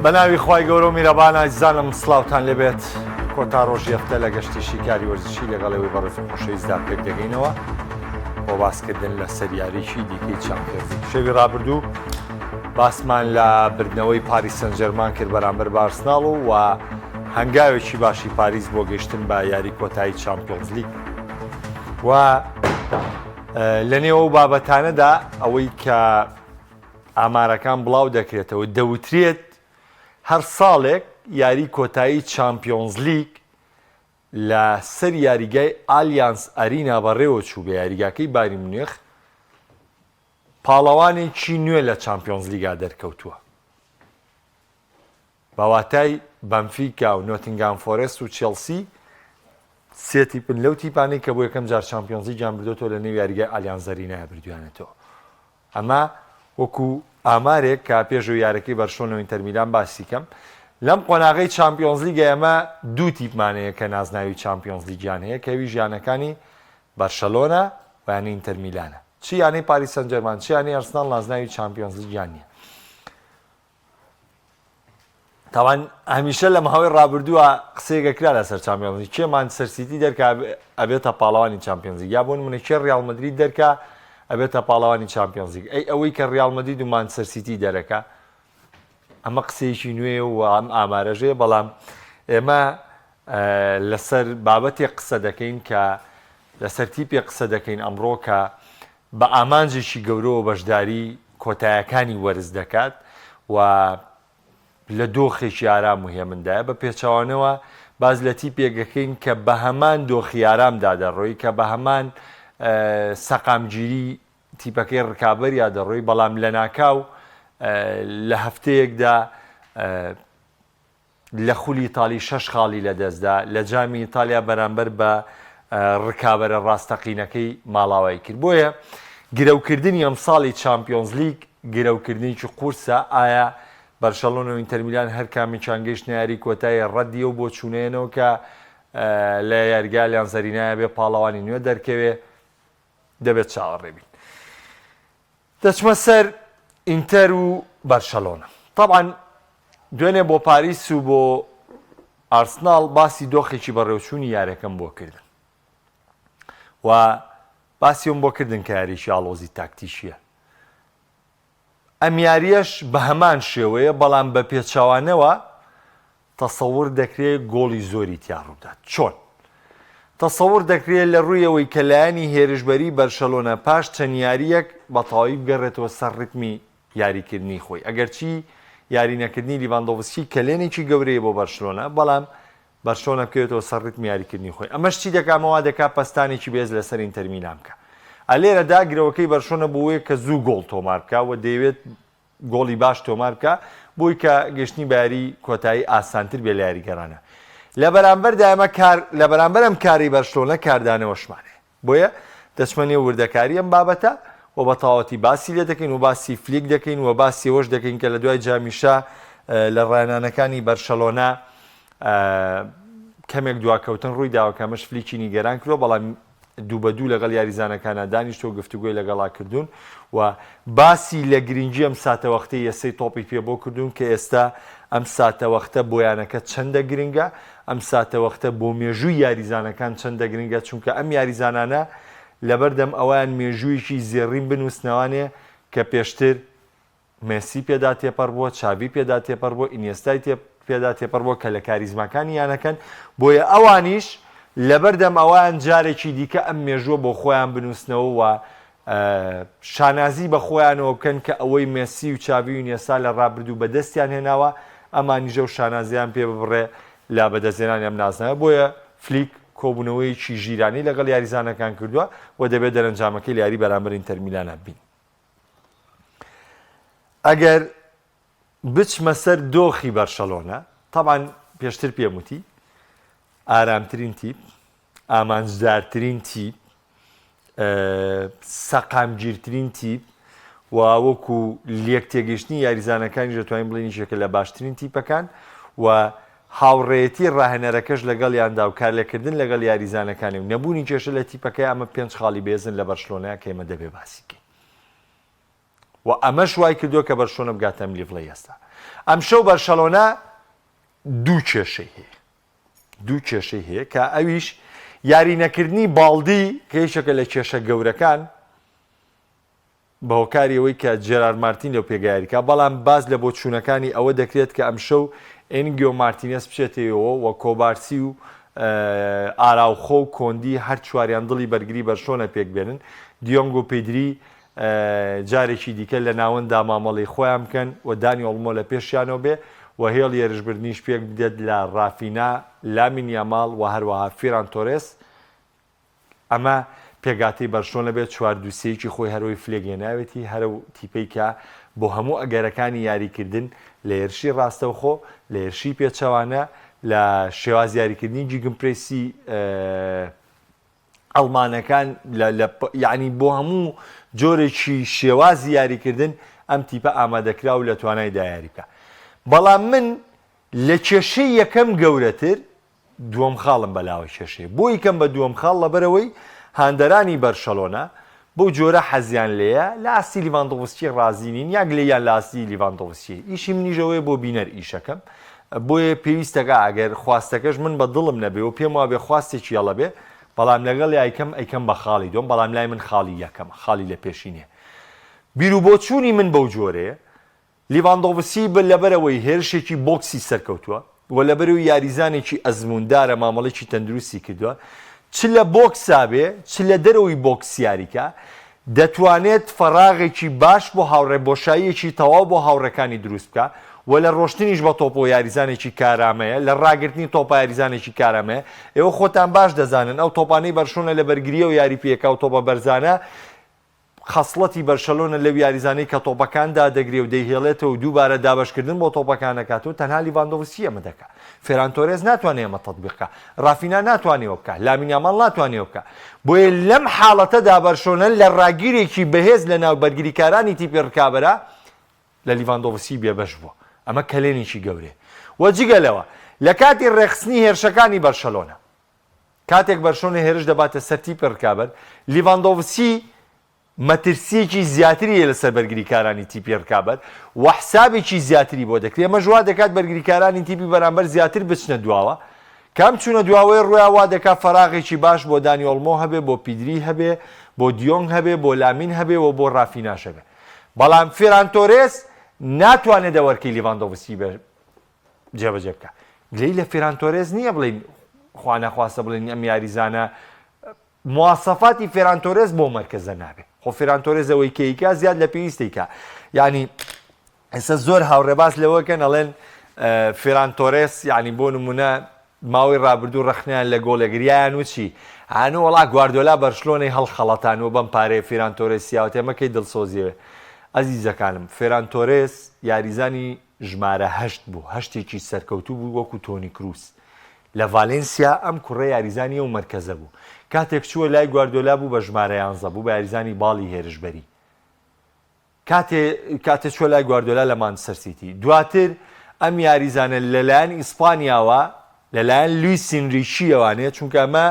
بەناوی خوای گەورە و میرەبان ئازیزانم سڵاوتان لێبێت کۆتا ڕۆژی هەفتە لە گەشتی شیکاری وەرزشی لەگەڵەوەی بەڕێز خۆشەویستدا پێک دەگەینەوە بۆ باسکردن لە سەریاریی دیکەی چامپیۆنز لیگ. شەوی ڕابردوو باسمان لە بردنەوەی پاریس سەن ژەرمان کرد بەرامبەر بارسناڵ و هەنگاوێکی باشی پاریس بۆ گەیشتن بە یاری کۆتایی چامپیۆنز لیگ. و لە نێو بابەتانەدا ئەوەی کە ئامارەکان بڵاو دەکرێتەوە دەوترێت هەر ساڵێک یاری کۆتایی چامپیۆنز لیگ لە سەر یاریگای ئالیانس ئەرینا بەڕێوە چوو بە یاریگاکەی باری مونیخ پاڵەوانێکی نوێ لە چامپیۆنز لیگا دەرکەوتووە. بەواتای بەنفیکا و نۆتینگهام فۆرست و چێلسی سێ تیپن لەو تیپانەی کە بۆ یەکەم جار چامپیۆنز لیگیان بردوێتەوە لە نێو یاریگای ئالیانز ئەرینایە بردویانێتەوە. ئەمە وەکو ئامارێک کە پێشەوە یارەکەی بەرشۆنە و ئینتەر میلان باسی کەم لەم قۆناغەی چامپیۆنز لیگە ئێمە دوو تیپمانەیە کە نازناوی چامپیۆنز لیگیان هەیە کەوی ژیانەکانی بەرشەلۆنە و یانی ئینتەر میلانە، چی یانەی پاریس سەن ژەرمان چی یانی ئەرسناڵ نازناوی چامپیۆنز لیگیان نییە. تاوان هەمیشە لە ماوەی ڕابردووە قسەیەکەکرا لەسەر چامپیۆنز لیگ کێ مانچستەر سیتی دەرکا ئەبێتە پاڵەوانی چامپیۆنز لیگ یا بۆ نمونە کێ ڕیال مەدرید دەرکا ئەبێتە پاڵەوانی چامپیۆنز لیگ. ئەوەی کە ڕیال مەدرید و مانچستەر سیتی دەرەکە ئەمە قسەیەکی نوێ و ئەم ئامارەژەیە. بەڵام ئێمە لەسەر بابەتێک قسە دەکەین کە لەسەر تیپێک قسە دەکەین ئەمڕۆ کە بە ئامانجێکی گەورەوە بەشداری کۆتاییەکانی وەرز دەکات و لە دۆخێکی ئارام و هێمندایە بە پێچەوانەوە باز لە تیپێکەکەین کە بە هەمان دۆخی ئارامدا دەڕۆی کە بە هەمان سەقامگیری تیپەکەی ڕکابەریا دەڕۆی. بەڵام لە ناکاو لە هەفتەیەکدا لە خولی ئیتالی 6 خاڵی لەدەستدا لە جامی ئیتالیا بەرامبەر بە ڕکابەرە ڕاستەقینەکەی ماڵاوای کرد. بۆیە گرەوکردنی ئەم ساڵی چامپیۆنز لیگ گرەوکردنیی قورسە. ئایا بەرشەلۆنە و ئینتەر میلان هەر کامیان گەیشتنە یاری کۆتایی ڕەدیە و بۆ چوونێنەوە کە لە یاریگا ئالیانز ئەرینایە بێ پاڵەوانی نوێ دەرکەوێ دەبێت چاوەڕێبین. دەچمە سەر ئینتەر و بەرشەلۆنە. طبعاً دوێنێ بۆ پاریس و بۆ ئارسناڵ باسی دۆخێکی بەڕێوەچوونی یاریەکەم بۆ کردن و باسیەوەم بۆ کردن کە یاریشی ئاڵۆزی تاکتیشیە. ئەم یاریەش بە هەمان شێوەیە بەڵام بە پێچاوانەوە تەسەوور دەکرێت گۆڵی زۆری تیا ڕوودات. چۆن؟ تەسەوور دەکرێت لە ڕوویەوەی کە لایەنی هێرشبەری بەرشەلۆنە پاش چەند یاریەک بە تەواوی بگەڕێتەوە سەر ڕتمی یاریکردنی خۆی. ئەگەرچی یاری نەکردنی لیڤاندۆڤسکی کلێنێکی گەورەیە بۆ بەرشەلۆنە بەڵام بەرشەلۆنە بکەوێتەوە سەر ڕتمی یاریکردنی خۆی. ئەمەش چی دەکامەوە دەکات پەستانێکی بێز لەسەر ئینتەر میلان بکە. ئەلێرە داگرەوەکەی بەرشەلۆنە بۆیە کە زوو گۆڵ تۆمار بکە و دەیەوێت گۆڵی باش تۆمار بکە بۆی کە گەشتنی بە یاری کۆتایی ئاسانتر بێ لە یاریگەڕانە. لە بەرامبەردا ئەمە لە بەرامبەر ئەم کاری بەرشەلۆنە کاردانەوەشمانێ. بۆیە دەچمە نێو وردەکاری ئەم بابەتە و بە تەواوەتی باسی لێ دەکەین و باسی فلیک دەکەین و باسی ئەوەش دەکەین کە لە دوای جامیشە لە ڕایانانەکانی بەرشەلۆنە کەمێک دواکەوتن ڕووی داوە کە ئەمەش فلیکی نیگەران کردووە بەڵام دوو بە دوو لەگەڵ یاریزانەکانە دانیشتەوە گفتوگۆی لەگەڵا کردوون و باسی لە گرنگی ئەم ساتە وەختەی یەسەی تۆپی پێ بۆ کردوون کە ئێستا ئەم ساتە وەختە بۆیانەکە چەندە گرنگە، ئەم ساتە وەختە بۆ مێژووی یاریزانەکان چەندە گرنگە چونکە ئەم یاریزانانە لەبەردەم ئەویان مێژوویکی زێڕین بنووسنەوانێ کە پێشتر مێسی پێدا تێپەڕ بووە، چاوی پێدا تێپەڕ بووە، ئینیێستای پێدا تێپەڕ بووە کە لە کاریزماکانی یانەکەن. بۆیە ئەوانیش لەبەردەم ئەوان جارێکی دیکە ئەم مێژووە بۆ خۆیان بنووسنەوە و شانازی بە خۆیانەوە بکەن کە ئەوەی مێسی و چاوی و ئینیێستا لە ڕابردوو بەدەستیان هێناوە ئەمانیژە و شانازیان پێ ببڕێ لا بەدەستێنانی ئەم نازنەوە. بۆیە فلیک کۆبوونەوەیکی ژیرانی لەگەڵ یاریزانەکان کردووە و دەبێت دەرەنجامەکەی لە یاری بەرامبەر ئینتەر میلانە بین. ئەگەر بچمە سەر دۆخی بەرشەلۆنە طبعاً پێشتر پێم وتی ئارامترین تیپ، ئامانجدارترین تیپ، سەقامگیرترین تیپ و وەکو لێک تێگەیشتنی یاریزانەکانی دەتوانین بڵێن یەکێکە لە باشترین تیپەکان و هاوڕێیەتی ڕاهێنەرەکەش لەگەڵیاندا و کارلێکردن لەگەڵ یاریزانەکانی و نەبوونی کێشە لە تیپەکەی ئەمە 5 خاڵی بێزن لە بەرشەلۆنەیە کە ئێمە دەبێ باسیکەین. و ئەمەش وای کردووە کە بەرشۆنە بگاتە لیڤڵی ئێستا. ئەم شەو بەرشەلۆنا دوو کێشەی هەیە کە ئەویش یاری نەکردنی باڵدی کە هیچەکە لە کێشە گەورەکان بە هۆکاری ئەوەی کە جێرار مارتین لەو پێگایریکە، بەڵام باز لە بۆ چوونەکانی ئەوە دەکرێت کە ئەم شەو ئێنگیۆ مارتینێس بچێتەوە و کۆبارسی و ئاراوخۆ و کۆندی هەر چواریان دڵی بەرگری بەرشۆنە پێک بێنن. دیۆنگ و پێدری جارێکی دیکە لە ناوەندا مامەڵی خۆیان بکەن و دانی ئۆڵمۆ لە پێشیانەوە بێ و هێڵ ێرشبردنیش پێک بدێت لە ڕافینا، لامین یاماڵ و هەروەها فێران تۆرێس. ئەمە پێگاتی بەرشۆنە بێت 4-2-3 خۆی هەرۆی فلێگێناوێتی هەرە تیپەی کە بۆ هەموو ئەگەرەکانی یاریکردن لە هێرشی ڕاستەوخۆ، لە هێرشی پێچەوانە، لە شێواز یاریکردنی جیگمپرسی ئەڵمانەکان، یعنی بۆ هەموو جۆرێکی شێوازی یاریکردن ئەم تیپە ئامادەکرا و لە توانای دایاری بکە. بەڵام من لە کێشەی یەکەم گەورەتر دووەم خاڵم بەلاوە کێشەیە. بۆ یکەم بە دووەم خاڵ لەبەرەوەی هاندەرانی بەرشەلۆنا بۆ جۆرە حەزیان لێیە لە ئاستی لیڤاندۆڤسکی ڕازینین یاک لێیان لە ئاستی لیڤاندۆڤسکی. ئیشی منیژەوەی بۆ بینەر ئیشەکەم، بۆیە پێویستەکە ئەگەر خواستەکەش من بە دڵم نەبێ و پێم وا بێ خواستێکی هەڵە بێ، بەڵام لەگەڵ ئەیکەم بە خاڵی دۆم، بەڵام لای من خاڵی یەکەم، خاڵی لە پێشینێ. بیر و بۆچوونی من بەو جۆرەیە، لیڤاندۆڤسکی لەبەرەوەی هێرشێکی بۆکسی سەرکەوتووە و لەبەرەوەی یاریزانێکی ئەزموندارە مامەڵێکی تەندروستی کردووە، چ لە بۆکسا بێ چ لە دەرەوەی بۆکسیاریکە دەتوانێت فەراغێکی باش بۆ هاوڕێبۆشاییەکی تەواو بۆ هاوڕەکانی دروست بکە و لە ڕۆشتنیش بە تۆپ و یاریزانێکی کارامەیە، لە ڕاگررتنی تۆپە یاریزانێکی کارامەیە. ئێوە خۆتان باش دەزانن ئەو تۆپانەی بەرشۆنە لە بەرگریە و یاری پێکا و تۆپە بەرزانە خەسڵەتی بەرشەلۆنە لەو یاریزانەی کە تۆپەکاندا دەگرێ و دەیهێڵێتەوە و دووبارە دابشکردن بۆ تۆپەکانەکاتەوە تەنها لیڤاندۆڤسکی ئەمە دەکات. فێران تۆرێز ناتوانێت ئەمە تەطبیق بکات، ڕافینا ناتوانێت بکات، لامین یاماڵ ناتوانێت بکات. بۆیە لەم حاڵەتەدا بەرشۆنە لە ڕاگیرێکی بەهێز لە ناو بەرگریکارانی تیپی ڕکابەرە لە لیڤاندۆڤسکی بێبەش بووە. ئەمە کەلێنێکی گەورەیە. وەجگەلەوە لە کاتی ڕێخستنی هێرشەکانی بەرشەلۆنە، کاتێک بەرشۆنە هێرش دەباتە سەر تیپی ڕکابەر، لیڤاندۆڤسکی مەترسیەکی زیاتری لەسەر بەرگریکارانی تیپی ڕکابەر و حسابێکی زیاتری بۆ دەکرێت. ئەمە ژوا دەکات بەرگریکارانی تیپی بەرامبەر زیاتر بچنە دواوە، کام چوونە دواوەی ڕوویاوا دەکات فەراغێکی باش بۆ دانی ئۆڵمۆ هەبێ، بۆ پیدری هەبێ، بۆ دیۆنگ هەبێ، بۆ لامین هەبێ و بۆ ڕافیناش هەبێ. بەڵام فێران تۆرێس ناتوانێت دەوەرکەی لیڤاندۆڤسکی جێبەجێ بکە. گلەی لە فێران تۆرێز نییە بڵین خوا نەخواستە بڵین ئەم یاریزانە مواسەفاتی فێران تۆرێز بۆ مەرکەزە نابێت. خۆ فێران تۆرێز ئەوەی کەیکا زیاد لە پێویستیکە. یعنی ئێستا زۆر هاوڕێباز لەوەکەن ئەڵێن فێران تۆرێس یعنی بۆ نمونە ماوەی ڕابردوو ڕەخنیان لە گۆڵەگریایان وچی هانوو وڵا گواردیۆلا بەرشلۆنەی هەڵخەڵەتانەوە بەم پارەیە فێران تۆرێس سیاوە تێمەکەی دڵسۆزیەوە. ئەزیزەکانم فێران تۆرێس یاریزانی ژمارە 8 بوو، هەشتێکی سەرکەوتوو بوو وەکو تۆنی کروس. لە ڤالێنسیا ئەم کوڕە یاریزانی ئەو مەرکەزە بوو. کاتێک چووە لای گواردیۆلا بوو بە ژمارە 11 بوو بە یاریزانی باڵی هێرشبەری. کاتێک چووە لای گواردیۆلا لە مانچستەر سیتی. دواتر ئەم یاریزانە لەلایەن ئیسپانیاوە لەلایەن لویس ئینریچیەوانەیە، چونکە ئەمە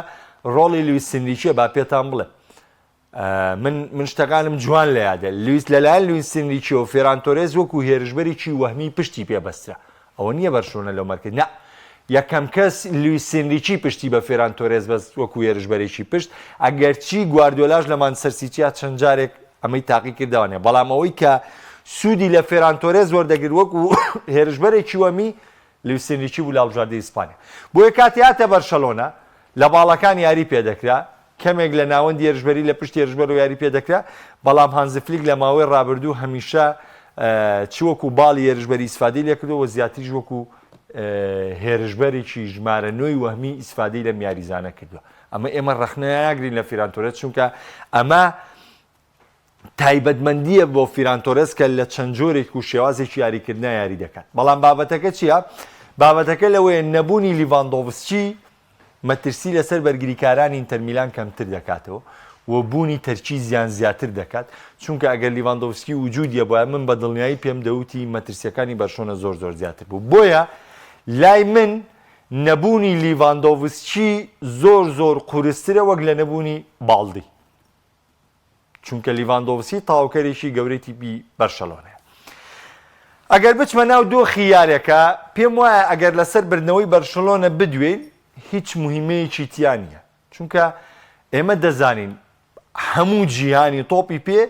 ڕۆڵی لویس ئینریچیە با پێتان بڵێ. من شتەکانم جوان لە یادە لەلایەن لویس ئینریچی و فێران تۆرێز وەکو هێرشبەرێکی وەهمی پشتی پێبەسترا. ئەوە نییە بەرشۆنە لەو مەرکز نا یەکەم کەس لویس ئینریچی پشتی بە فێران تۆرێز بەست وەکو هێرشبەرێکی پشت، ئەگەرچی گواردیۆلاش لە مانچستەر سیتیا چەند جارێک ئەمەی تاقی کردوانێ، بەڵام ئەوەی کە سوودی لە فێران تۆرێز وەردەگرت وەکو هێرشبەرێکی وەمی لویس ئینریچی بوو لە هەڵبژاردەی ئیسپانیا. بۆیە کاتی هاتە بەرشەلۆنا لە باڵەکان یاری پێدەکرا، کەمێک لە ناوەندی هێرشبەری لە پشتی هێرشبەر و یاری پێدەکرا، بەڵام هانزی فلیک لە ماوەی ڕابردوو هەمیشە چی وەکو باڵی هێرشبەری ئیسفادەی لێ کردەوە و زیاتریش وەکو هێرشبەرێکی ژمارە 9 وەهمی ئیسفادەی لەم یاریزانە کردووە. ئەمە ئێمە ڕەخنەیەگرین لە فێران تۆرێز، چونکە ئەمە تایبەتمەندیە بۆ فێران تۆرێز کە لە چەند جۆرێک و شێوازێکی یاریکردنە یاری دەکات. بەڵام بابەتەکە چییە؟ بابەتەکە لەوەیە نەبوونی لیڤاندۆڤسکی مەترسی لەسەر بەرگریکارانی ئینتەر میلان کەمتر دەکاتەوە و بوونی تەرکیزیان زیاتر دەکات، چونکە ئەگەر لیڤاندۆڤسکی وجودیە بۆیە من بە دڵنیایی پێم دەوتی مەترسیەکانی بەرشۆنە زۆر زیاتر بوو. بۆیە لای من نەبوونی لیڤاندۆڤسکی زۆر قورسترە وەک لە نەبوونی باڵدی، چونکە لیڤاندۆڤسکی تاوکەرێکی گەورەی تیپی بەرشەلۆنەیە. ئەگەر بچمە ناو دۆخی یاریەکە پێم وایە ئەگەر لەسەر بردنەوەی بەرشەلۆنە بدوێن هیچ مهمەیەکی تیان نییە، چونکە ئێمە دەزانین هەموو جیهانی تۆپی پێ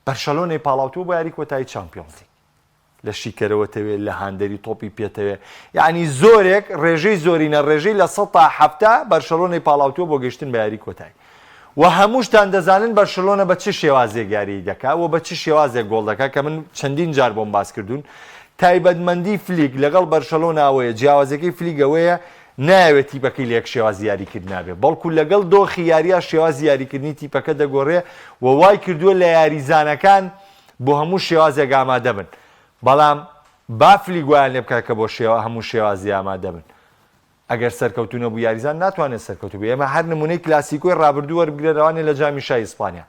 بەرشەلۆنەی پاڵاوتووە بۆ یاری کۆتایی چامپیۆنز لیگ، لە شیکەرەوەتەوێت لە هاندەری تۆپی پێتەوێت، یعنی زۆرێک ڕێژەی زۆرینە ڕێژەی لە 100 بەرشەلۆنەی پاڵاوتووە بۆ گەشتن بە یاری کۆتایی. و هەمووشتان دەزانن بەرشەلۆنە بە چ شێوازێک یاری دەکات و بە چ شێوازێک گۆڵ دەکات کە من چەندین جار بۆم باس کردوون. تایبەتمەندی فلیک لەگەڵ بەرشەلۆناوەیە جیاوازەکەی فلیگەوەیە ناوێت تیپەکەی لە یەک شێواز یاریکرد نابێت، بەڵکو لەگەڵ دۆخی یاریە شێواز یاریکردنی تیپەکە دەگۆڕێ و وای کردووە لە یاریزانەکان بۆ هەموو شێوازێک ئامادە بن، بەڵام با فلیگویان لێ بکات کە بۆ هەموو شێوازی ئامادە بن. ئەگەر سەرکەوتونە بوو یاریزان ناتوانێت سەرکەوتو بێ. ئێمە هەر نمونەی کلاسیکۆی ڕابردوو وەربگرێنەوەی لە جامی شای ئیسپانیا،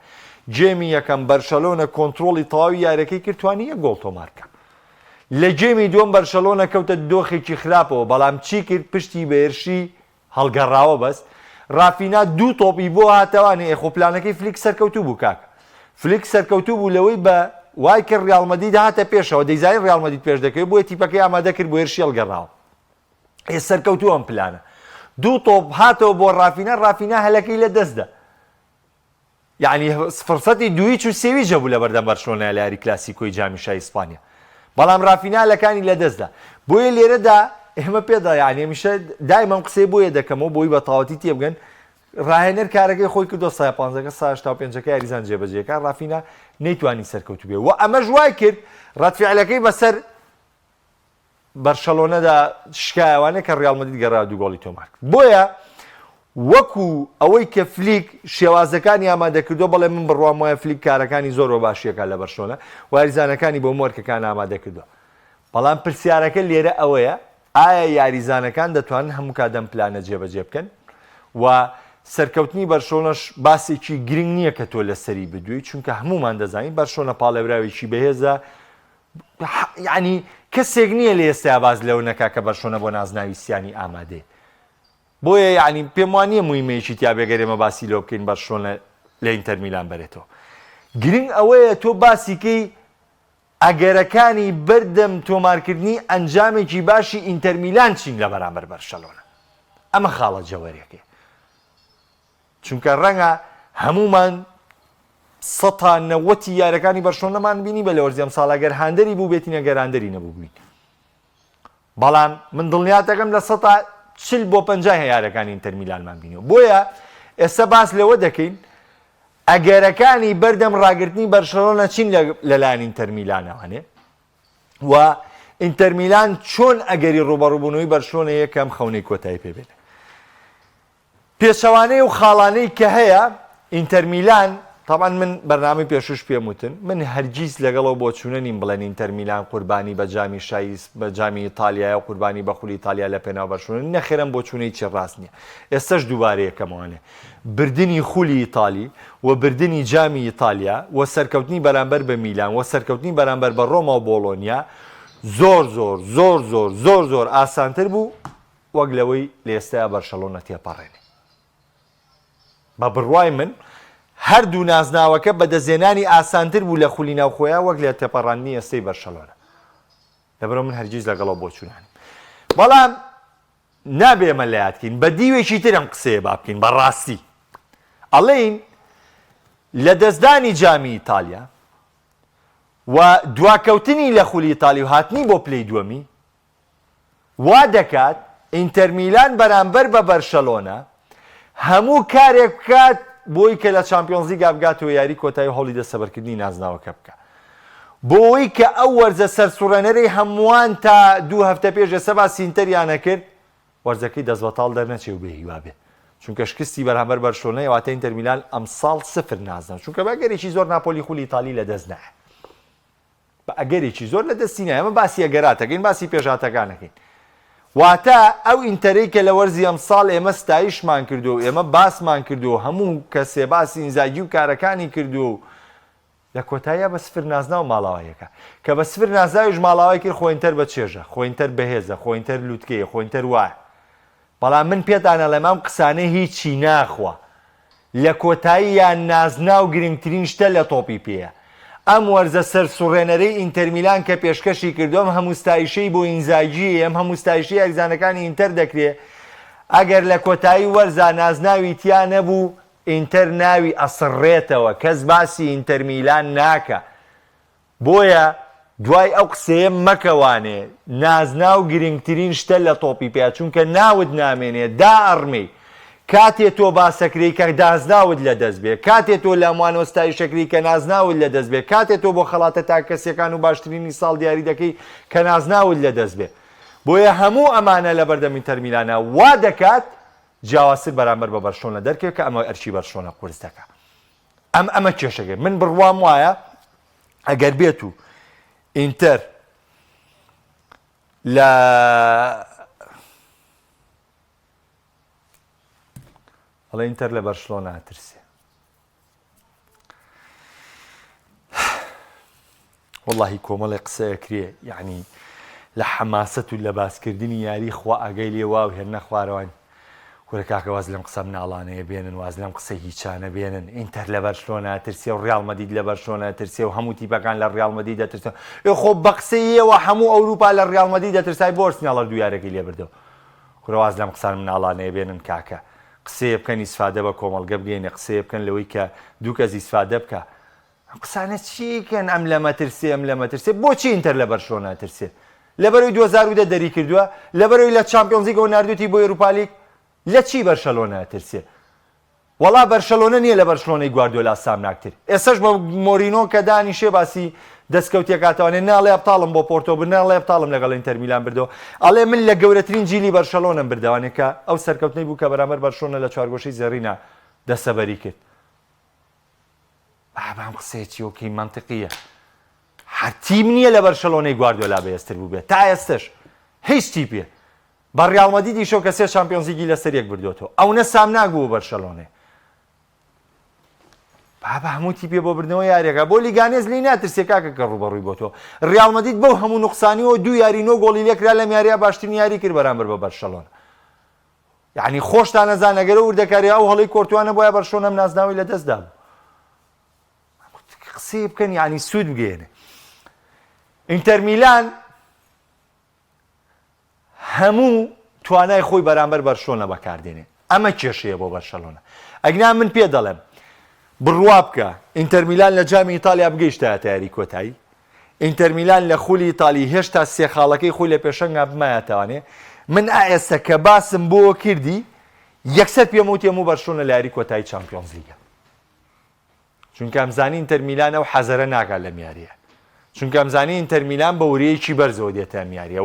جێمی یەکەم بەرشەلۆنە کۆنتترۆڵی تەواوی یارەکەی کرد توانیە گۆڵ تۆمارکە. لە جێمی دووەم بەرشەلۆنە کەوتە دۆخێکی خراپەوە، بەڵام چی کرد؟ پشتی بە هێرشی هەڵگەڕاوە بەست. رافینا دوو تۆپی بۆ هاتەوانێ ئێخۆپلانەکەی فلیک سەرکەوتوو بوو کاکە. فلیک سەرکەوتوو بوو لەوەی بە وای کرد ڕیال مەدرید هاتە پێشەوە، دەیزانین ڕیال مەدرید پێش دەکەوێت بۆیە تیپەکەی ئامادە کرد بۆ هێرشی هەڵگەڕاوە. سەرکەوتوو ئەم پلانە. دوو تۆپ هاتەوە بۆ ڕافینا، ڕافینا هەلەکەی لە دەستدا. یعنی فرسەتی دوویچ و سێویجە بوو لە بەردەم بەرشەلۆنە لە یاری کلاسیکۆی جامی شای ئیسپانیا. بەڵام ڕافینا هەلەکانی لە دەستدا. بۆیە لێرەدا ئێمە پێدا یعنی هەمیشە دایما قسەی بۆیە دەکەمەوە بۆی بە تەواوەتی تێبگەن ڕاهێنەر کارەکەی خۆی کردو 150 185 یاریزان جێبەجێکە، ڕافینا نەیتوانی سەرکەوتو بێ و ئەمەش وای کرد ڕەتفعلەکەی بەسەر بەرشەلۆنەدا شکایەوانە کە ڕیال مەدرید گەڕا دوو گۆڵی تۆمار کرد. بۆیە وەکو ئەوەی کە فلیک شێوازەکانی ئامادەکردووە، بەڵێ من بڕوام وایە فلیک کارەکانی زۆرەوە باشیەکە لە بەرشەلۆنە و یاریزانەکانی بۆ مۆرکەکان ئامادە کردووە. بەڵام پرسیارەکە لێرە ئەوەیە ئایا یاریزانەکان دەتوانن هەموو کادەم پلانە جێبەجێ بکەن و سەرکەوتنی بەرشەلۆنەش باسێکی گرنگ نییە کە تۆ لەسەری بدوی، چونکە هەمومان دەزانین بەرشەلۆنە پاڵێراوێکی بەهێزە، یعنی کەسێک نییە لە ئێستا باز لەو نەکا کە بەرشەلۆنە بۆ نازناویستیانی ئامادەیە. بۆیە یعنی پێم وانییە مویمەیەکی تیا بێگەر ئێمە باسی لەو بکەین بەرشەلۆنە لە ئینتەر میلان بەرێتەوە. گرنگ ئەوەیە تۆ باسیکەی ئەگەرەکانی بەردەم تۆمارکردنی ئەنجامێکی باشی ئینتەر میلان چین لە بەرامبەر بەرشەلۆنە. ئەمە خاڵە جەوەریەکەی، چونکە ڕەنگە هەمومان 190 یارەکانی بەرشەلۆنەمان بینی بە لە وەرزی ئەم ساڵ ئەگەر هاندەری بوو بێتینە گەر هاندەری نەبوو بووین. بەڵام من دڵنیا دەکەم لە 40 بۆ 50 یارەکانی ئینتەر میلانمان بینیەوە. بۆیە ئێستا باس لەوە دەکەین ئەگەرەکانی بەردەم ڕاگررتنی بەرشەلۆنە چین لەلایەن ئینتەر میلانەوانێ و ئینتەر میلان چۆن ئەگەری ڕوبەڕووبوونەوەی بەرشەلۆنە یەکەم خەونەی کۆتایی پێبێت. پێچەوانەی و خاڵانەی کە هەیە ئینتەر میلان، طبعا من بەرنامەی پێشوش پێم وتن من هەرگیز لەگەڵەوە بۆ چوونە نیم بڵێن ئینتەر میلان قوربانی بە جامی شایست بە جامی ئیتالیا و قوربانی بە خولی ئیتالیا لە پێناو بەرشەلۆنە نەخێرم بۆ چوونەی چی ڕاست نییە. ئێستاش دووبارە یەکەمەوەنێ بردننی خولی ئیتالی و بردننی جامی ئیتالیا و سەرکەوتنی بەرامبەر بە میلان و سەرکەوتنی بەرامبەر بە ڕۆما و بۆلۆنیا زۆر زۆر زۆر زۆر زۆر زۆر ئاسانتر بوو وەک لەوەی لە ئێستایا بەرشەلۆنە تێپەڕێنێ. بە بڕوای من هەردوو نازناوەکە بەدەستێنانی ئاسانتر بوو لە خولی ناوخۆیە وەک لە تێپەڕاندنی ئێستەی بەرشەلۆنە. لەبەرەوە من هەرگیز لەگەڵەوە بۆ چوونانی. بەڵام نابێ ئێمە لەیادکەین بە دیوێکی تر ئەم قسەیە با بکەین بەڕاستی. ئەڵێین لە دەستدانی جامی ئیتالیا و دواکەوتنی لە خولی ئیتالی و هاتنی بۆ پلەی دووەمی وا دەکات ئینتەر میلان بەرامبەر بە بەرشەلۆنە هەموو کارێک بکات بۆی کە لە چامپیۆنز لیگ بگاتەوە یاری کۆتایی و هەوڵی دەستەبەرکردنی نازناوەکە بکە. بۆی کە ئەو وەرزە سەرسوڕەنەرەی هەمووان تا دوو هەفتە پێش ئێستا باسی ئینتەریانە کرد وەرزەکەی دەست بەتاڵ دەرنەچێ و بێهیوا بێ، چونکە شکستی بەرامبەر بەرشەلۆنە واتە ئینتەر میلان ئەم ساڵ 0 نازناو، چونکە بەگەرێکی زۆر ناپۆلی خولی ئیتالی لە دەست نایە. بە ئەگەرێکی زۆر لە دەستی نایە. ئەمە باسی ئەگەراتەکەین، باسی پێشهاتەکانەکەین. واتە ئەو ئینتەرەی کە لە وەرزی ئەم ساڵ ئێمە ستایشمان کردو، ئێمە باسمان کردو، هەموو کەسێ باسی ئینزاگی و کارەکانی کردو، لە کۆتاییە بە 0 نازناو ماڵاوایەکە کە بە 0 نازاویش ماڵاوای کرد خۆینتەر بە چێژە، خۆینتەر بەهێزە، خۆینتەر لووتکەیە، خۆینتەر وایە. بەڵام من پێتانە لەمام قسانە هیچی ناخوا. لە کۆتاییان نازنا و گرنگترین شتە لە تۆپی پێیە. ئەم وەرزە سەر سوڕێنەرەی ئینتەر میلان کە پێشکەشی کردوم هەموو ستایشەی بۆ ئینزاگی ئەم هەموو ستایشەی یاریزانەکانی ئینتەر دەکرێت ئەگەر لە کۆتایی وەرزە نازناوی تیا نەبوو ئینتەر ناوی ئەسڕێتەوە کەس باسی ئینتەر میلان ناکە. بۆیە دوای ئەو قسەیە مەکەوانێ نازنا و گرنگترین شتە لە تۆپی پێ چونکە ناوت نامێنێ دا ئەڕمەی کاتێ تۆ باسەکری کە دازناوت لە دەست بێ کاتێ تۆ لە ئەموانۆستایی شەکری کە نازناوت لە دەست بێ کاتێ تۆ بۆ خەڵاتە تا کەسیەکان و باشترینی ساڵ دیاری دەکەی کە نازناوت لە دەست بێ. بۆیە هەموو ئەمانە لە بەردەم ئینتەر میلانە وا دەکات جیاوازتر بەرامبەر بە بەرشلۆنە دەرکێت کە ئەمە ئەرچی بەرشلۆنە قورس دەکات. ئەمە کێشەکە من بڕوام وایە ئەگەر بێت و ئینتەر لە هەڵە ئینتەر لە بەرشلۆنە ئەترسێ. وەڵڵاهی کۆمەڵی قسەیەکرێ یعنی لە حەماسەت و لە باسکردنی یاری خوا ئاگەی لێ واو هێنە خوارەوەن وەرە کاکە واز لەم قسەم ناڵانەیە بێنن واز لەم قسە هیچانە بێنن ئینتەر لە بەرشلۆنە ئەترسێ و ڕیاڵ مەدرید لە بەرشلۆنە ئەترسێ و هەموو تیپەکان لە ڕیاڵ مەدرید دەترسن. خۆ بە قسەیەوە هەموو ئەوروپا لە ڕیاڵ مەدرید دەترسای بۆ ئەرسناڵ دوو یارێکی لێ بردەوە. کوڕەواز لەم قسانم ناڵانەیە بێنن کاکە قسەیە بکەن ئیسفادە بە کۆمەڵگە بگەینە قسەیە بکەن لەوەی کە دوو کەس ئیسفادە بکە. قسانە چیکەن ئەم لە مەترسێ ئەم لە مەترسێ بۆچی ئینتەر لە بەرشلۆنە ئەترسێ لەبەرەوەی 2010 دەری کردووە لەبەرەوەی لە چامپیۆنز لیگەوە ناردووەتی بۆ ئەوروپا لیگ لە چی بەرشەلۆنە ئەترسێ؟ وەڵا بەرشەلۆنە نییە لە بەرشلۆنەی گواردیۆلا سامناکتر. ئێستاش بە مۆرینۆ کە دانیشێ باسی دەستکەوتیەکاتەوانێ ناڵێ ئەبتاڵم بۆ پۆرتۆ بر ناڵێ ئەبتاڵم لەگەڵ ئینتەر میلان بردەوە ئەڵێ من لە گەورەترین جیلی بەرشەلۆنەم بردەوانێ کە ئەو سەرکەوتنەی بوو کە بەرامبەر بەرشلۆنە لە چوارگۆشەی زەڕینە دەسەبەری کرد. بەم قسەیەکی وەکی مەنتیقیە. هەرتیم نییە لە بەرشەلۆنەی گواردیۆلا بەهێزتر بوو بێت تا ئێستش هیچ تیپێ بە ڕیاڵ مەدریدی شەو کە سێ چامپیۆنز لیگی لەسەر یەک بردوێتەوە ئەوە سامناک بوو بەرشەلۆنێ. بابا هەموو تیپێ بۆ بردنەوە یاریەکە بۆ لیگانێز لی ناترسێ کاکە کە ڕوبەڕووی بۆ تۆ. ڕیاڵ مەدرید بەو هەموو نوقسانیەوە دوو یاری نۆ گۆڵی لێکرا لەم یاریە باشترین یاری کرد بەرامبەر بە بەرشەلۆنە. یعنی خۆشتان نەزان ئەگەرە وردەکاری ئەو هەڵەی کۆرتوانە بۆیە بەرشلۆنەم نازناوی لە دەستدا بوو. قسەی بکەن یعنی سوود بگەێنێ. ئینتەر میلان هەموو توانای خۆی بەرامبەر بەرشلۆنە بەکاردێنێ. ئەمە کێشەیە بۆ بەرشەلۆنە. ئەگنا من پێ دەڵێم بڕوا بکە ئینتەر میلان لە جامی ئیتالیا بگەیشتە تایاری کۆتایی. ئینتەر میلان لە خولی ئیتالی هێشتا سێ خاڵەکەی خۆی لە پێشەنگا بمایەتەوانێ. من ئێستا کە باسم بۆ کردی یەکسەر پێم وتی هەموو بەرشلۆنە لە یاری کۆتایی چامپیۆنز لیگە. چونکە ئەمزانی ئینتەر میلان ئەو حەزەرە ناکات لەم یاریە. چونکە ئەمزانی ئینتەر میلان بە وریەیەکی بەرزەوە دێتە ئەم یاریە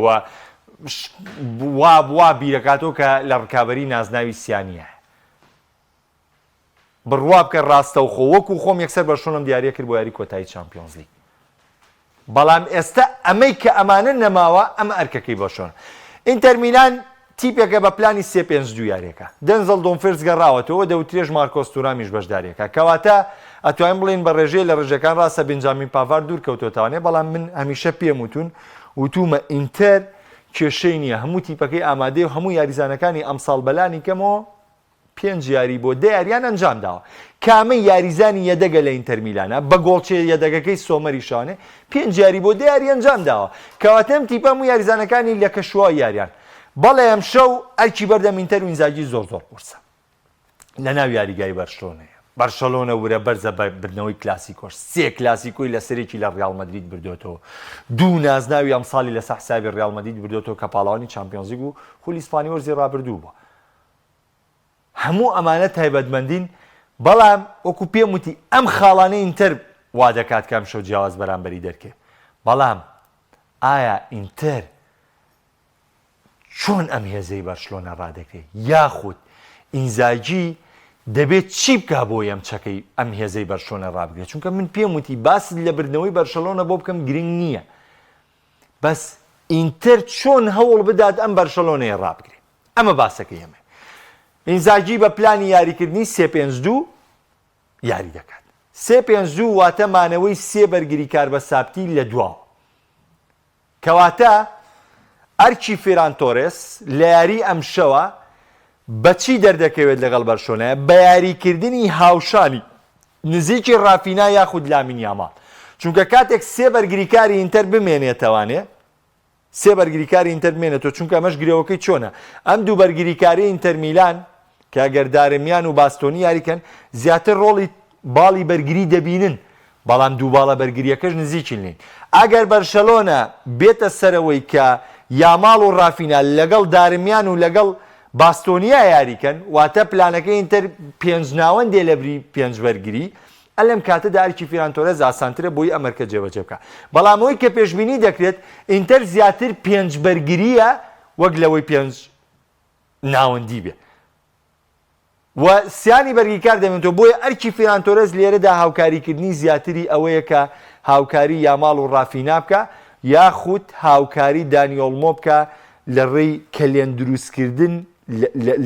وا بیرەکاتەوە کە لە ڕکابەری نازناوی سیانیە. بڕوا بکە ڕاستە و خۆ وەکو خۆم یەکسەر بەرشلۆنەم دیاریە کرد بۆ یاری کۆتایی چامپیۆنز لیگ. بەڵام ئێستا ئەمەی کە ئەمانە نەماوە ئەمە ئەرکەکەی بەشۆن. ئینتەر میلان تیپێکە بە پلانی 3-5-2 یاریەکە. دەنزڵ دۆنفێرس گەڕاوەتەوە دەوترێژ مارکۆس تورامیش بەشداریەکە. کەواتە ئەتوانین بڵین بە ڕێژەیە لە ڕێژەکان ڕاستە بنجامین پاڤار دوور کەوتۆتەوانێ بەڵام من هەمیشە پێم وتومە ئینتەر کێشەی نییە هەموو تیپەکەی ئامادەی و هەموو یاریزانەکانی ئەمساڵ بەلانی کەمەوە 5 یاری بۆ 10 یاریان ئەنجام داوە. کامە یاریزانی یەدەگە لە ئینتەر میلانە بە گۆڵچێ یەدەگەکەی سۆمەری شانێ 5 یاری بۆ 10 یاری ئەنجام داوە. کەواتە ئەم تیپە هەموو یاریزانەکانی لە کەشوای یاریان. بەڵێ ئەم شەو ئەرکی بەردەم ئینتەر و ئینزاگی زۆر قورسە لە ناو یاریگای بەرشلۆنەیە. بەرشەلۆنە ورە بەرزە بردنەوەی کلاسیکۆش 3 کلاسیکۆی لە سەرێکی لە ڕیاڵ مەدرید بردوێتەوە. 2 نازناوی ئەمساڵی لە حسابی ڕیاڵ مەدرید بردوێتەوە کە پاڵەوانی چامپیۆنز لیگ و خولی ئیسپانی وەرزی ڕابردوو بووە. هەموو ئەمانە تایبەتمەندین بەڵام وەکو پێم وتی ئەم خاڵانەی ئینتەر وا دەکات کە ئەم شەو جیاواز بەرامبەری دەرکێ. بەڵام ئایا ئینتەر چۆن ئەم هێزەی بەرشلۆنە ڕادەکرێت یاخود ئینزاگی دەبێت چی بکا بۆ ئەم چەکەی ئەم هێزەی بەرشلۆنە ڕابگرێت؟ چونکە من پێم وتی باس لە بردنەوەی بەرشلۆنە بۆ بکەم گرنگ نییە. بەس ئینتەر چۆن هەوڵ بدات ئەم بەرشلۆنەیە ڕابگرێت. ئەمە باسەکەی ئەمە. ئینزاگی بە پلانی یاریکردنی 3-5-2 یاری دەکات. 3-5-2 واتە مانەوەی 3 بەرگری کار بە سابتی لە دواوە. کەواتە ئەرکی فێران تۆرێس لە یاری ئەم شەوە بەچی دەردەکەوێت لەگەڵ بەرشۆنە بە یاریکردنی هاوشانی نزیکی ڕافینا یاخود لامین یامال چونکە کاتێک سێ بەرگریکاری ئینتەر بمێنێتەوانێ سێ بەرگریکاری ئینتەر بمێنێتەوە چونکە ئەمەش گرێوەکەی چۆنە ئەم دوو بەرگریکاری ئینتەر میلان کە ئەگەر دارمیان و باستۆنی یاریکەن زیاتر ڕۆڵی باڵی بەرگری دەبینن بەڵام دوو باڵە بەرگریەکەش نزیکی نین ئەگەر بەرشەلۆنە بێتە سەرەوەی کە یاماڵ و ڕافینا لەگەڵ دارمیان و لەگەڵ باستۆنیا یاریکەن واتە پلانەکەی ئینتەر پێنج ناوەندێ لە بری پێنج بەرگری ئەلەم کاتە دارکی فیران تۆرێز ئاسانترە بۆی ئەمەرکە جێبەجێ بکە بەڵام ئەوەی کە پێشبینی دەکرێت ئینتەر زیاتر پێنج بەرگریە وەک لەوەی پێنج ناوەندی بێ و سیانی بەرگریکار دەمێنێتەوە بۆیە ئەرکی فیران تۆرێز لێرەدا هاوکاریکردنی زیاتری ئەوەیە کە هاوکاری یاماڵ و ڕافینا بکە یاخود هاوکاری دانیۆڵمۆ بکە لە ڕێی کەلێن دروستکردن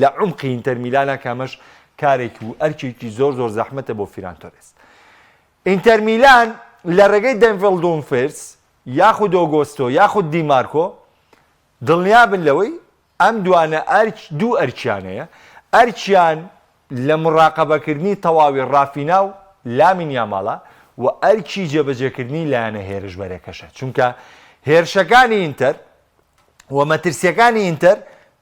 لە عمقی ئینتەر میلانە کامەش کارێکی و ئەرکێکی زۆر زۆر زەحمەتە بۆ فیران تۆرێز ئینتەر میلان لە ڕێگەی دەنڤڵ دومفرس یاخود ئۆگۆستۆ یاخود دیمارکۆ دڵنیابن لەوەی ئەم دوانە دوو ئەرکیانەیە ئەرکیان لە مڕاقەبەکردنی تەواوی ڕافینا و لامین یاماڵە و ئەرکی جێبەجێکردنی لایەنە هێرشبەرەکەشە چونکە هێرشەکانی ئینتەر و مەترسیەکانی ئینتەر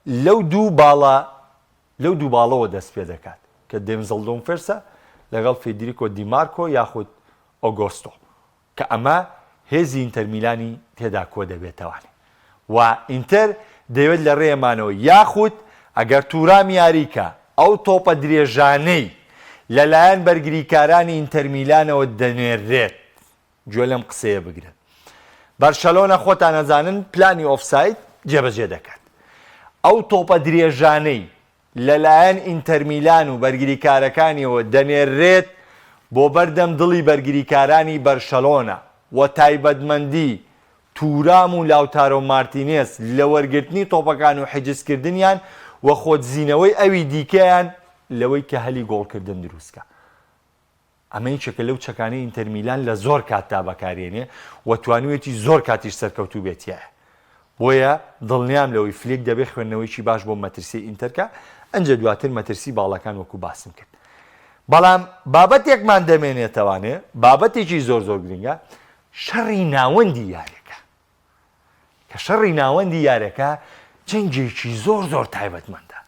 لەو دوو باڵەوە دەست پێ دەکات کە دەنڤڵ دومفرسە لەگەڵ فێدریکۆ دیمارکۆ یاخود ئۆگۆستۆ کە ئەمە هێزی ئینتەر میلانی تێدا کۆ دەبێتەوانێ و ئینتەر دەوێت لە ڕێمانەوە یاخود ئەگەر توورام یاریکە ئەو تۆپە درێژانەی لەلایەن بەرگریکارانی ئینتەر میلانەوە دەنێرێت گوێ لەم قسەیە بگرن بەرشەلۆنە خۆتان نەزانن پلانی ئۆفساید جێبەجێ دەکات ئەو تۆپە درێژانەی لەلایەن ئینتەر میلان و بەرگریکارەکانیەوە دەنێرێت بۆ بەردەم دڵی بەرگریکارانی بەرشەلۆنە و تایبەتمەندی توورام و لاوتارۆ مارتینێز لە وەرگرتنی تۆپەکان و حجزکردنیان و خۆتزیینەوەی ئەوی دیکەیان لەوەی کە هەلی گۆڵکردن دروستکە ئەمە چەکە لەو چەکانەی ئینتەر میلان لە زۆر کاتتا بەکارێنێ و توانوێتی زۆر کاتیش سەرکەوتوو بێتیە بۆیە دڵنیام لەوەی فلێک دەبێت خوێندنەوەیکی باش بۆ مەترسی ئینتەرکە ئەنجە دواتر مەترسی باڵەکان وەکو باسم کرد بەڵام بابەتێکمان دەمێنێتەوانێ بابەتێکی زۆر زۆر گرنگە شەڕی ناوەندی یارەکە کە شەڕی ناوەندی یارەکە جەنگێکی زۆر زۆر تایبەتمەندە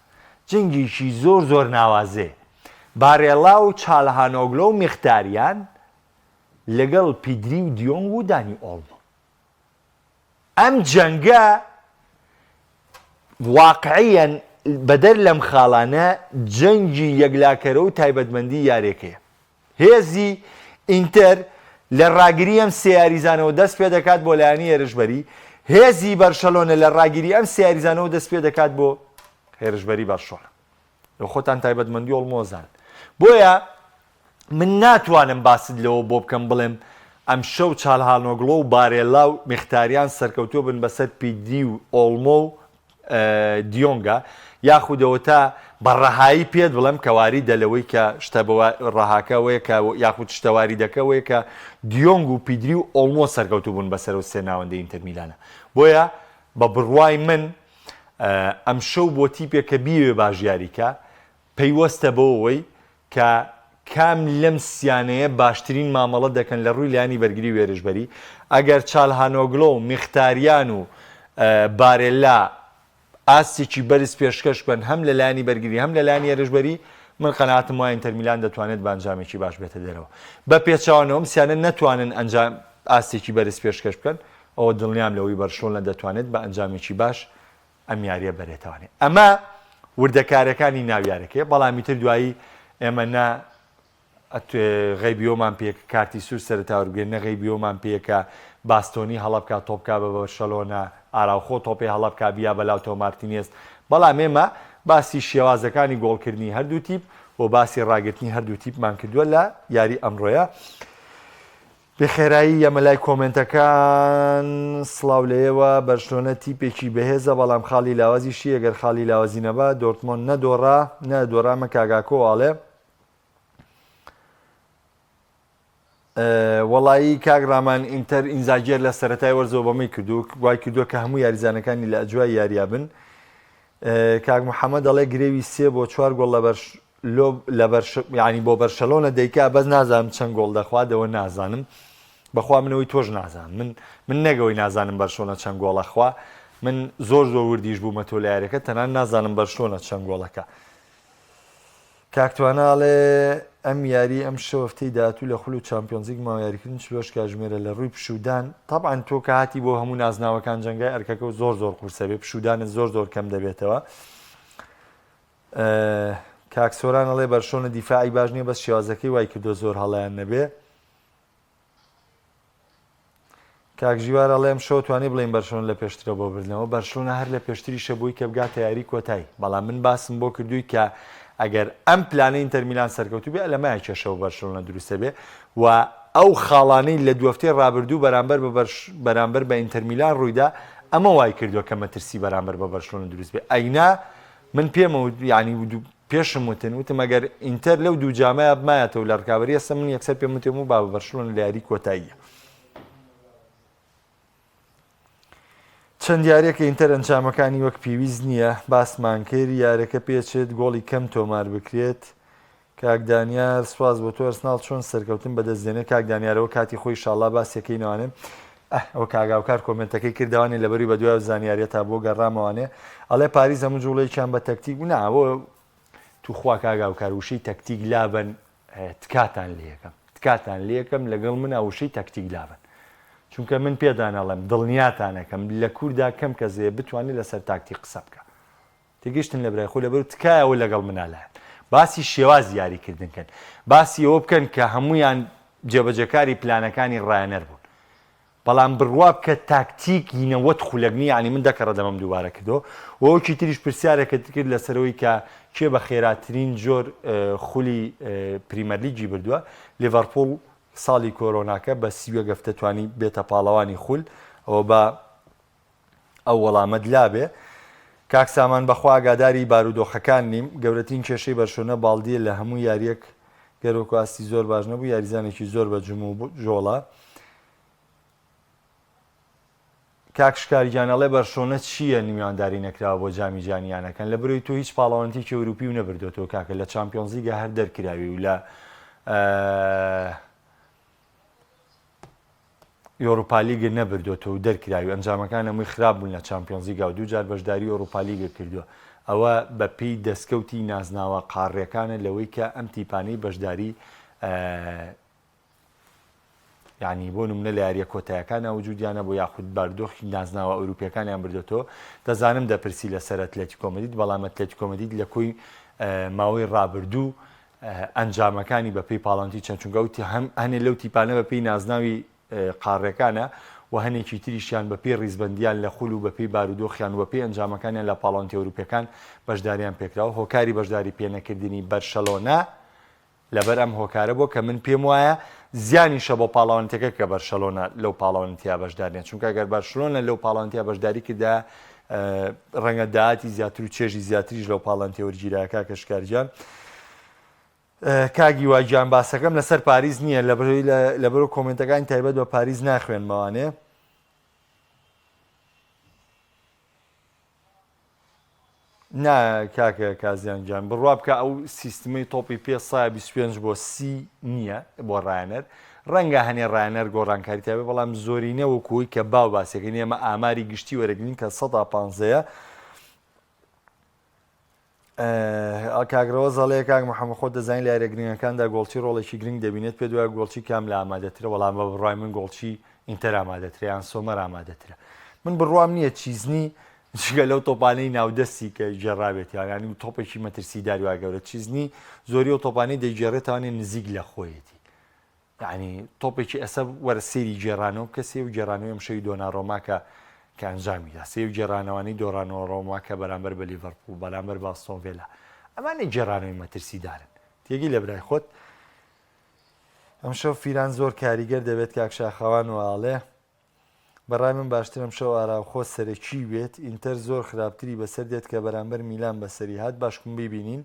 جەنگێکی زۆر زۆر ناوازێ بارێڵا و چالهانۆگلۆ و میختاریان لەگەڵ پیدری و دیۆنگ و دانی ئۆڵمۆ ئەم جەنگە واقعیەن بەدەر لەم خاڵانە جەنگی یەکلاکەرە و تایبەتمەندی یارێکەیە هێزی ئینتەر لە ڕاگیری ئەم سێ یاریزانەوە دەست پێ دەکات بۆ لایەنی هێرشبەری هێزی بەرشەلۆنە لە ڕاگیری ئەم سێ یاریزانەوە دەست پێ دەکات بۆ هێرشبەری بەرشۆنە لە خۆتان تایبەتمەندی ئۆڵمۆزان بۆیە من ناتوانم باست لەوە بۆ بکەم بڵێم ئەم شەو چالهانۆگلۆ و بارێلا و میختاریان سەرکەوتووە بن بەسەر پیدری و ئۆڵمۆ و دیۆنگە یاخودەوە تا بەڕەهایی پێت بڵێم کەواری دەلەوەی کە شتە ڕەهاکەوەیە کە یاخود شتەواری دەکەوەیە کە دیۆنگ و پیدری و ئۆڵمۆ سەرکەوتوو بوون بەسەر و سێ ناوەندەی ئینتەر میلانە بۆیە بە بڕوای من ئەم شەو بۆ تیپێک کە بیوێ باژیاریکە پەیوەستە بۆەوەی کە کام لەم سیانەیە باشترین مامەڵە دەکەن لە ڕووی لایانی بەرگری و وێرشبەری ئەگەر چالهانۆگلۆ و میختاریان و بارێلا ئاستێکی بەرز پێشکەش بن هەم لە لایانی بەرگری هەم لە لایانی هێرشبەری من قەناعەتم وایە ئینتەر میلان دەتوانێت بە ئەنجامێکی باش بێتە دەرەوە بە پێچاوانەوەم سیانە نەتوانن ئەنجام ئاستێکی بەرز پێشکەش بکەن ئەوە دڵنیام لەوەی بەرشۆنە دەتوانێت بە ئەنجامێکی باش ئەم یاریە بەرێتوانێت ئەمە وردەکارەکانی ناویارەکەی بەڵامی تر دوایی ئێمە نا غەیبیۆمان پێکە کارتی سوور سەرتاوەرگرتنە غەیبیۆمان پێکە باستۆنی هەڵەبکە تۆپکا بە بەرشەلۆنە ئاراوخۆ تۆپی هەڵەبکا بیا بەلاوتۆ مارتینێز بەڵام ئێمە باسی شێوازەکانی گۆڵکردنی هەردوو تیپ و باسی ڕاگررتنی هەردوو تیپمان کردووە لە یاری ئەمڕۆیە بخێرایی ئەمەلای کۆمنتەکان سڵاو لەیەوە بەرشلۆنە تیپێکی بەهێزە بەڵام خاڵی لاوازیشی ئەگەر خاڵی لاوازی نەبە دۆرتمۆن نەدۆڕامە کاگاکۆواڵێ وەڵایی کاگرامان ئینتەر ئینزاگێر لە سەرەتای وەرزەوە بەمەی کردو وای کردووە کە هەموو یاریزانەکانی لە ئەجوای یاریابن کاک محەممەد دەڵێ گرێوی 3 بۆ 4 گۆڵ ینی بۆ بەرشەلۆنە دەیکا بەس نازانم چەند گۆڵ دەخوادەوە نازانم بەخوا منەوەی تۆش نازانم من نەگەوەی نازانم بەرشۆنە چەند گۆڵەخوا من زۆر وردیش بوومە تۆ لە یاریەکە تەنان نازانم بەرشۆنە چەند گۆڵەکە کاکتواناڵێ ئەم یاری ئەم شەوەفتەی داهاتوو لە خول و چامپیۆنزیک ماوە یاریکردن چلۆش کاژمێرە لە ڕووی پشودان طبعاً تۆ کە هاتی بۆ هەموو نازناوەکان جەنگای ئەرکەکە و زۆر قورسە بێ پشودانت زۆر کەم دەبێتەوە کاکسۆران ئەڵێ بەرشۆنە دیفاعی باش نییە بەس شێوازەکەی وای کردو زۆر هەڵیان نەبێ کاکژیوار ئەڵێم شەو توانێ بڵێن بەرشۆن لە پێشترە بۆ بردنەوە بەرشۆنە هەر لە پێشتری شەبووی کە بگاتە یاری کۆتایی بەڵام من باسم بۆ کردووی کە ئەگەر ئەم پلانەی ئینتەرمیلان سەرکەوتو بێ لەمای کێشەوە بەرشۆنە دروستە بێ و ئەو خاڵانەی لە دوفتەی ڕابردوو بەرامبەر بە ئینتەرمیلان ڕوویدا ئەمە وای کردووە کە مەترسی بەرامبەر بە بەرشۆنە دروست بێ ئەینا من پێمەوت ینی پێشم وتم ئەگەر ئینتەر لەو دوو جامایە بمایەتەوە لە ڕکابەری ئەستا من یەکسەر پێم وتم و با بە بەرشۆنە لە یاری کۆتاییە چەند یاریەکە ئینتەر ئەنجامەکانی وەک پێویست نییە باسمان کرد یارەکە پێچێت گۆڵی کەم تۆمار بکرێت کاکدانیار سواز بۆ تۆ ئەرسناڵ چۆن سەرکەوتن بەدەستدێنێت کاکدانیارەوە کاتی خۆی ئینشاڵڵا باسیەکەینەوانێ ئەو کاگاوکار کۆمنتەکەی کردوانێ لەبەری بە دوای زانیاریە تا بۆ گەڕامەوانێ ئەڵێ پاریز هەموو جوڵەیەکیان بە تەکتیک ناوە توخوا کاگاوکار وشەی تەکتیک لابن تکاتان لێکم لەگەڵ من وشەی تەکتیک لابن چونکە من پێدانەڵم دڵنیاتانەکەم لە کووردا کەم کەسێ بتوانێت لەسەر تاکتی قسە بکە تێگەشتن لە برای خۆ لەبەر تکایەوە لەگەڵ منالایەن باسی شێواز یاریکردنکەن باسی ئەوە بکەن کە هەمویان جێبەجەکاری پلانەکانی ڕایەنەر بوون بەڵام بڕوا بکە تاکتیک هینەوەت خولەگنی ینی من دەکەڕە دەمەم دووبارە کردەوە وەکی تریش پرسیارێکە کرد لەسەرەوەی کە کێ بە خێراترین جۆر خولی پریمەرلیگی بردووە لیڤەرپوڵ ساڵی کۆرۆناکە بە سیوە گەفتەتوانی بێتە پاڵەوانی خول ئەوە بە ئەو وەڵامەت لابێ کاک سامان بەخوا ئاگاداری بارودۆخەکان نیم گەورەترین کێشەی بەرشۆنە باڵدیە لە هەموو یاریەک گەرۆک ئاستی زۆر باش نەبوو یاریزانێکی زۆر بە جوم و ژۆڵە کاک شکاریجانەڵێ بەرشۆنە چییە نیمیانداری نەکراوە بۆ جامی جانیانەکەن لە بروی تۆ هیچ پاڵەوانتێکی ئەوروپی و نەبردۆتەوە کاکە لە چامپیۆنز لیگە هەر دەرکراوی و لە ئۆروپا لیگە نەبردۆتەوە و دەرکراوی ئەنجامەکان هەمووی خراپ بوون لە چامپیۆنز لیگا و دووجار بەشداری ئۆروپا لیگە کردووە ئەوە بە پێی دەستکەوتی نازناوە قاڕیەکانە لەوەی کە ئەم تیپانەی بەشداری یعنی بۆ نمونە لە یاریە کۆتاییەکان وجودیانە بۆ یاخود باردۆخی نازناوە ئەوروپیەکانیان بردێتەوە دەزانم دەپرسی لەسەر ئەتلێتیکۆ مەدرید بەڵام ئەتلێتیکۆ مەدرید لە کۆی ماوەی ڕابردوو ئەنجامەکانی بەپێی پاڵەنتی چەند چونکە وتی هەنێ لەو تیپانە بەپێی نازناوی قاڕەکانە و هەنێکی تریشیان بەپێی ڕیزبندیان لە خول و بەپێی بارودۆخیان و بەپێی ئەنجامەکانیان لە پاڵەنتی ئەوروپیەکان بەشداریان پێکراوە هۆکاری بەشداری پێنەکردنی بەرشەلۆنا لەبەر ئەم هۆکارە بۆ کە من پێم وایە زیانیشە بۆ پاڵاوانتەکە کە بەرشەلۆنە لەو پاڵاوانتیا بەشدارێن چونکە ئەگەر بەرشەلۆنە لەو پاڵاوانتیا بەشداری کردا ڕەنگە داهاتی زیاتر و چێژی زیاتریش لەو پاڵانتی وەرگیرایەکە کە شکارجان کاگی واگیان باسەکەم لەسەر پاریز نییە لەبەر کۆمنتەکانی تایبەت بە پاریز ناخوێنمەوانێ نا کاکە کازیانجان بڕوا بکە ئەو سیستمی تۆپی پێ 25 بۆ 30 نییە بۆ ڕایەنەر ڕەنگە هەنێ ڕایەنەر گۆڕانکاری تابێت بەڵام زۆرینەوە کۆی کە باو باسەکەی ئێمە ئاماری گشتی وەرەگرین کە 115ەیە کاگرەوە زەڵەیە کاک محەممەد خۆ دەزانین لە یاریگرنگەکاندا گۆڵچی ڕۆڵێکی گرنگ دەبینێت پێ دوای گۆڵچی کام لە ئامادەترە وەڵام بە بڕای من گۆڵچی ئینتەر ئامادەترە یان سۆمەر ئامادەترە من بڕوام نییە چیزنی جگە لەو تۆپانەی ناودەستی کە جێڕابێت یانی تۆپێکی مەترسیداری وا گەورە چیزنی زۆری و تۆپانی دەیگێڕێتوانێ نزیک لە خۆیەتی یعنی تۆپێکی ئەسە وەرە سێری جێرانەوە کەسێ و جێرانەوەی ئەم شەوی دۆناڕۆماکە کە ئەنجامیدا سێ و جێرانەوەی دۆڕانەوە ڕۆما کە بەرامبەر بە لیڤەرپوڵ بەرامبەر بە ئەستۆن ڤیلا ئەمانەی جێرانەوەی مەترسیدارن تێگی لە برای خۆت ئەم شەو فیران زۆر کاریگەر دەبێت کاک شاخەوان واڵێ بەڕای من باشترم شەو ئاراوخۆ سەرەکی بێت ئینتەر زۆر خراپتری بەسەر دێت کە بەرامبەر میلان بەسەری هات باشکم ببینین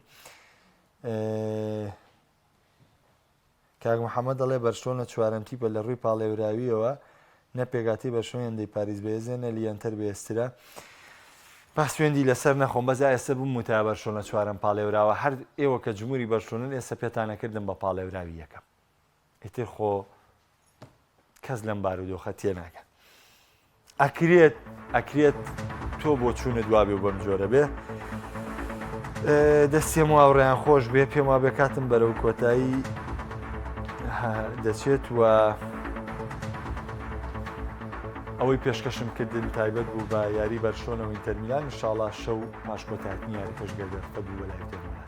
کاک محەممەد دەڵێ بەرشۆنە چوارەم تیپە لە ڕووی پاڵێوراویەوە نە پێگاتی بەرشۆیان دەی پاریز بێزێنە لیەنتەر بێسترە با سوێندی لەسەر نەخۆم بەزای ئێستا بووم وتە بەرشۆنە چوارەم پاڵێوراوە هەر ئێوە کە جمهوری بەرشۆنن ئێستا پێتانەکردم بە پاڵێوراوی یەکەم ئیتر خۆ کەس لەم بارودۆخە تێناکە ئەکرێت تۆ بۆ چوونە دوابێ و بەم جۆرە بێ دەستێم و هاوڕێیان خۆش بێ پێم وا بێ کاتم بەرەو کۆتایی دەچێت وە ئەوەی پێشکەشم کردن تایبەت بوو بە یاری بەرشۆنەوە ئینتەر میلان ئینشاڵڵا شەو پاش کۆتاییتنی یاریەکەش گەردەرتە بوو بە لای تێمەوە